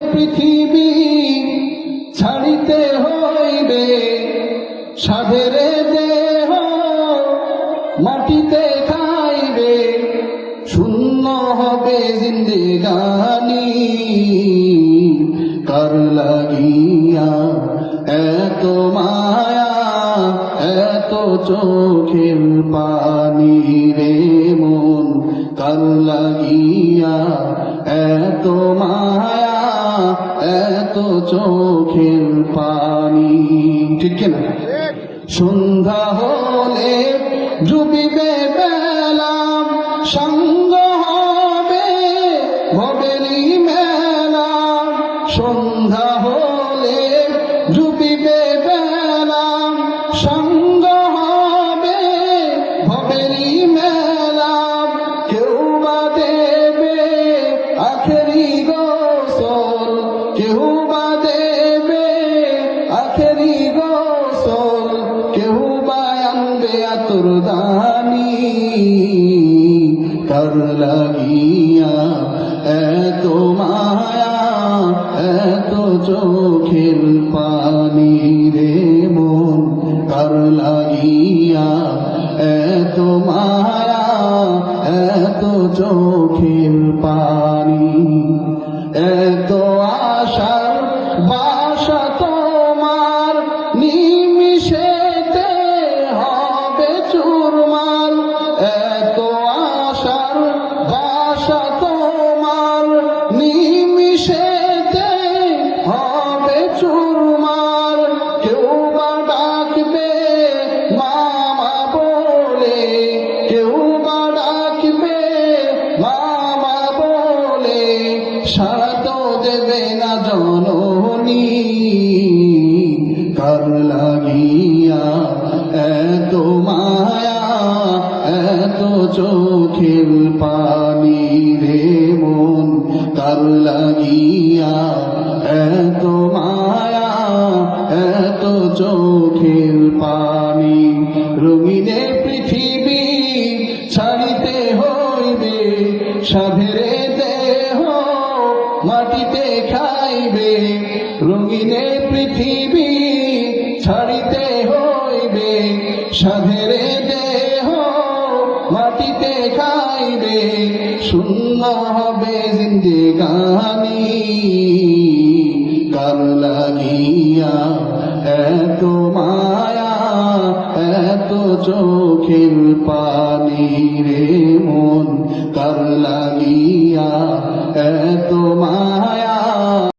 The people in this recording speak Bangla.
পৃথিবী ছাড়িতে হইবে, সাধের দেহ মাটিতে খাইবে, শূন্য হবে জিন্দেগানি। কার লাগিয়া এত মায়া, এত চোখের পানি রে মন, কার লাগিয়া এত মায়া, এত চোখের পানি। ঠিক কিনা? সন্ধ্যা হলে ডুবিবে বেলা, সঙ্গ হবে ভবেরি মেলা। সন্ধ্যা হলে ডুবিবে বেলা, সঙ্গ হবে ভবেরি মেলা। কেউ বা দেবে আখেরি গোসল, কেউ বা দেবে আখেরি গোসল, কেউ বা আনবে আতরদানি। কার লাগিয়া এত মায়া, এত চোখের পানি রে মন, কার লাগিয়া এত মায়া, এত চোখের পানি। এত আশার বাসা তোমার, নিমিষেতে হবে চুরমার। এত আশার বাসা তোমার, নিমিষেতে হবে চুরমার। কেউ বা ডাকবে মামা বলে, কেউ বা ডাকবে মামা বলে, সারা তো দেবে না জননী। কার লাগিয়া এত মায়া, এত চোখের পানি রে মন, কার লাগিয়া এত মায়া, এত চোখের পানি। রঙিনে পৃথিবী ছাড়িতে হইবে, সাধেরে দেহ মাটিতে খাইবে। রঙিনে পৃথিবী ছাড়িতে হইবে, সাধেরে দেহ মাটিতে খাইবে, শূন্য হবে জিন্দেগানি। কার লাগিয়া এত মায়া, এত